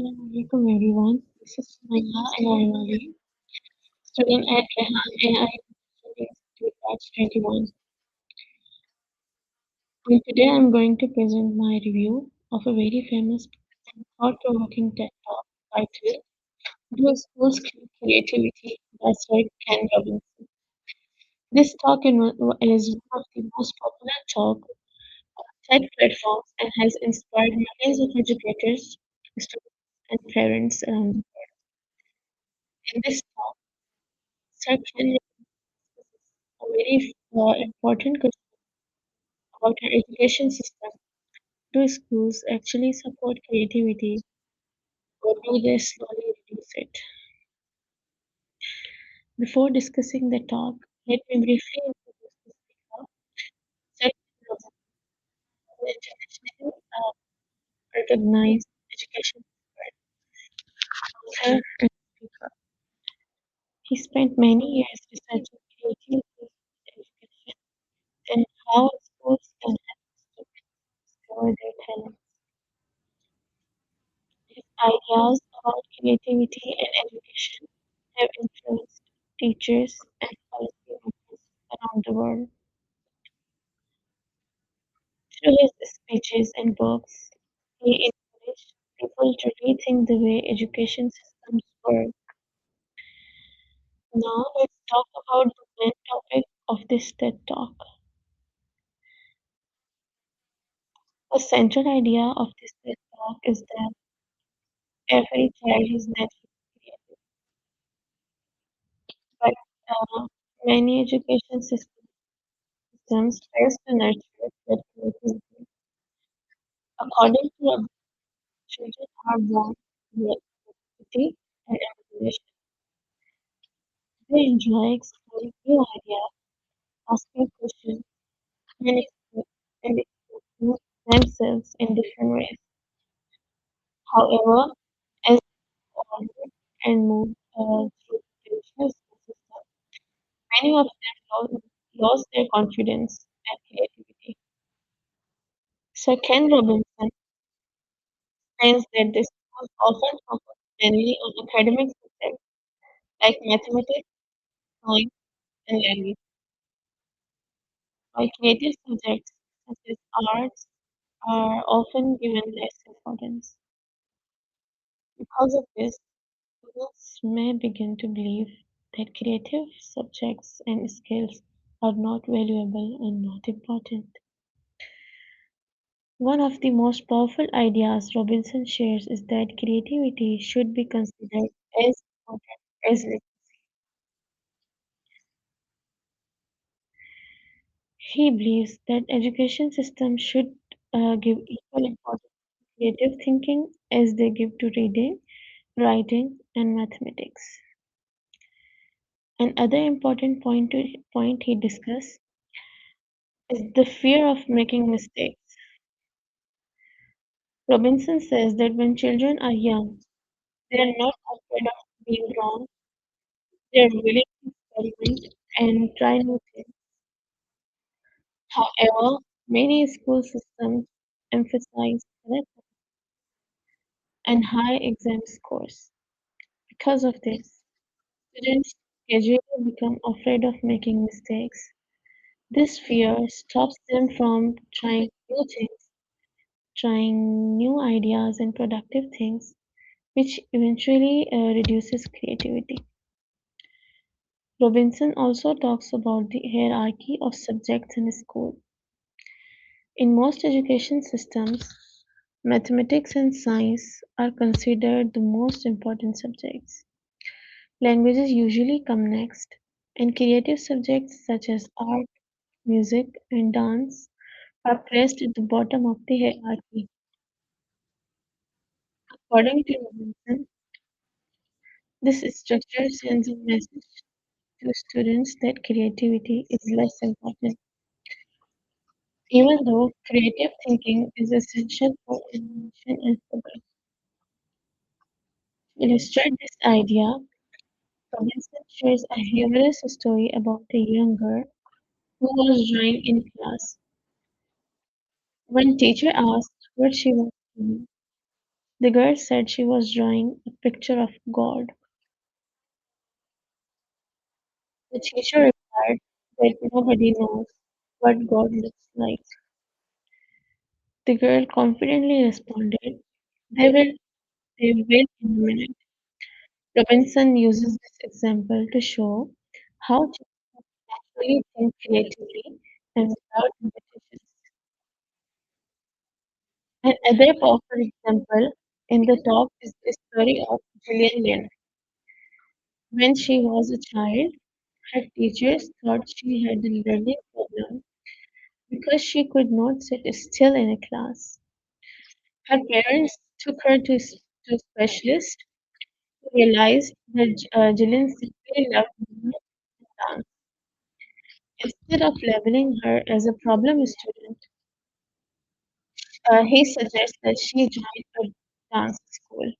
Assalamualaikum everyone. This is Maya and I am a student at Rehan and I am studying Institute Batch 21. And today I am going to present my review of a very famous and thought-provoking TED Talk titled Do Schools Kill Creativity by Sir Ken Robinson. This talk is one of the most popular talk on TED platforms and has inspired millions of educators, students, and parents around the world. In this talk, Sir Ken a very important question about our education system. Do schools actually support creativity or do they slowly reduce it? Before discussing the talk, let me briefly introduce the speaker. Second, an internationally recognized education author and speaker. He spent many years researching creativity in education and how schools can help students discover their talents. His ideas about creativity and education have influenced teachers and policymakers around the world. Through his speeches and books, he encouraged people to rethink the way education systems work. Now let's talk about the main topic of this TED Talk. The central idea of this TED Talk is that every child is naturally creative, but uh, many education systems fail to nurture that creativity. According to a children are born with creativity and imagination. They enjoy exploring new ideas, asking questions, and expressing themselves in different ways. However, as they evolve and move through the traditional school system, many of them lost their confidence and creativity. Sir Ken Robinson explains that the schools often focus mainly on academic subjects like mathematics, science, and language, while creative subjects such as arts are often given less importance. Because of this, students may begin to believe that creative subjects and skills are not valuable and not important. One of the most powerful ideas Robinson shares is that creativity should be considered as important as literacy. He believes that education systems should give equal importance to creative thinking as they give to reading, writing, and mathematics. Another important point he discussed is the fear of making mistakes. Robinson says that when children are young, they are not afraid of being wrong, they are willing to experiment and try new things. However, many school systems emphasize correctness and high exam scores. Because of this, students gradually become afraid of making mistakes. This fear stops them from trying new ideas and productive things, which eventually reduces creativity. Robinson also talks about the hierarchy of subjects in school. In most education systems, mathematics and science are considered the most important subjects. Languages usually come next, and creative subjects such as art, music, and dance are placed at the bottom of the hierarchy. According to Robinson, this structure sends a message to students that creativity is less important, even though creative thinking is essential for innovation and progress. To illustrate this idea, Robinson shares a humorous story about a young girl who was drawing in class. When teacher asked what she was doing, The girl said she was drawing a picture of God. The teacher replied that nobody knows what God looks like. The girl confidently responded, They will, they will in a minute. Robinson uses this example to show how children actually think creatively and without limitations. Another powerful example in the talk is the story of Gillian Lynn. When she was a child, her teachers thought she had a learning problem because she could not sit still in a class. Her parents took her to specialists who realized that Gillian simply loved movement and dance. Instead of labeling her as a problem student, he suggests that she join a dance school.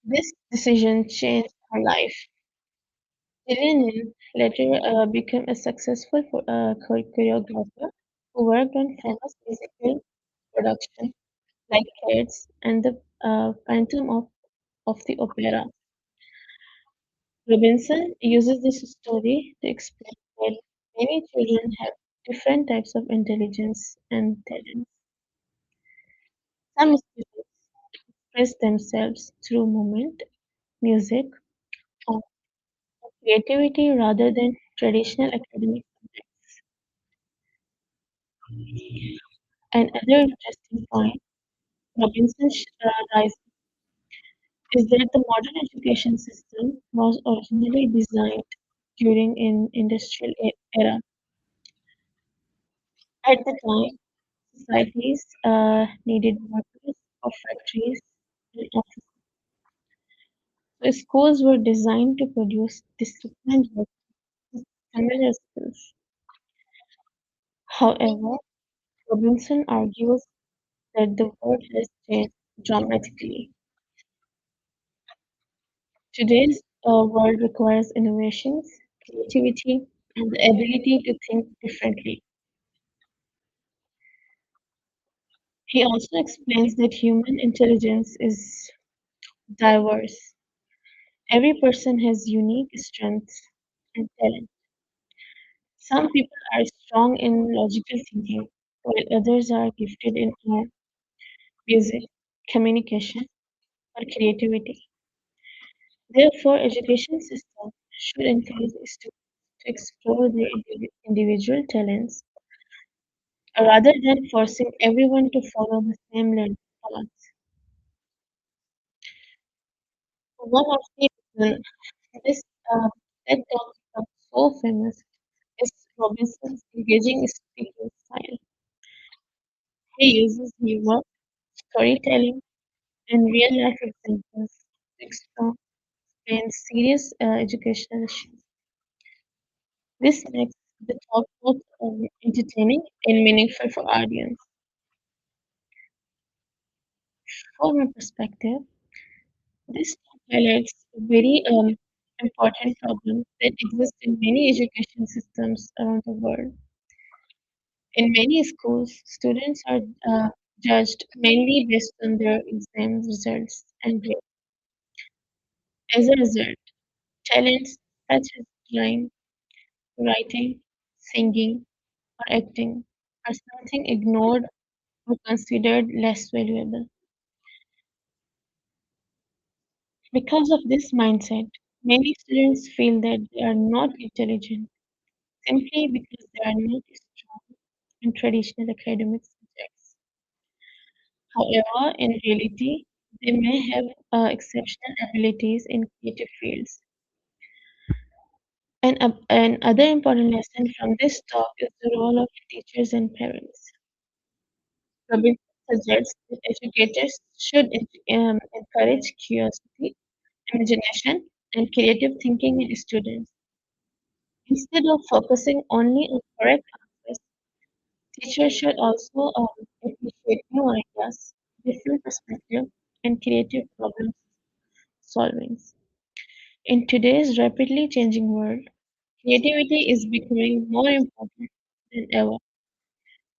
This decision changed her life. Gillian later became a successful choreographer who worked on famous musical productions like Cats and the Phantom of the Opera. Robinson uses this story to explain that many children have different types of intelligence and talents. Some students express themselves through movement, music, or creativity rather than traditional academic subjects. Another interesting point Robinson rises is that the modern education system was originally designed during an industrial era. At the time, societies needed workers for factories and offices. So schools were designed to produce disciplined workers with similar skills. However, Robinson argues that the world has changed dramatically. Today's world requires innovations, creativity, and the ability to think differently. He also explains that human intelligence is diverse. Every person has unique strengths and talents. Some people are strong in logical thinking, while others are gifted in art, music, communication, or creativity. Therefore, education system should encourage students to explore their individual talents rather than forcing everyone to follow the same learning path. One of the reasons this TED Talk become so famous is Robinson's engaging speaking style. He uses humor, storytelling, and real-life examples to explain serious educational issues. This makes the talk both entertaining and meaningful for audience. From my perspective, this talk highlights a very important problem that exists in many education systems around the world. In many schools, students are judged mainly based on their exam results and grades. As a result, talents such as drawing, writing, singing, or acting are something ignored or considered less valuable. Because of this mindset, many students feel that they are not intelligent simply because they are not strong in traditional academic subjects. However, in reality, they may have exceptional abilities in creative fields. Another important lesson from this talk is the role of teachers and parents. Robinson suggests that educators should encourage curiosity, imagination, and creative thinking in students. Instead of focusing only on correct answers, teachers should also appreciate new ideas, different perspectives, and creative problem solving. In today's rapidly changing world, creativity is becoming more important than ever.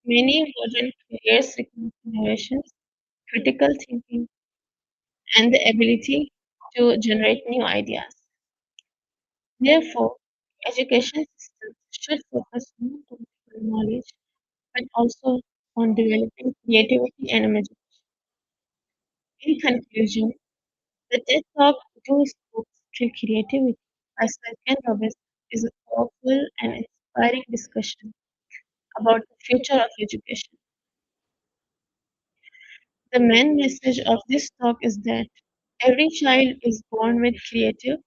Many modern careers require innovations, critical thinking, and the ability to generate new ideas. Therefore, education systems should focus not on knowledge but also on developing creativity and imagination. In conclusion, the TED Talk Do Schools Kill Creativity by Sir Ken Robbins is a powerful and inspiring discussion about the future of education. The main message of this talk is that every child is born with creativity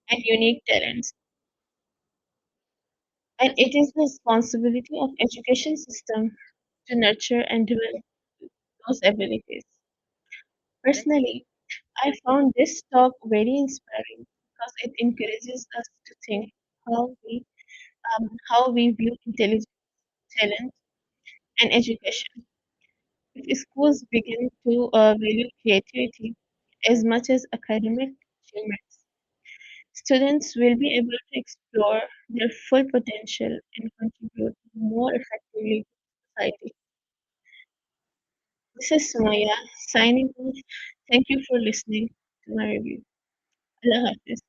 and unique talents, and it is the responsibility of education system to nurture and develop those abilities. Personally, I found this talk very inspiring because it encourages us to think how we how we view intelligence, talent, and education. If schools begin to value creativity as much as academic achievements, students will be able to explore their full potential and contribute more effectively to society. This is Sumaya signing off. Thank you for listening to my review. Allah Hafiz.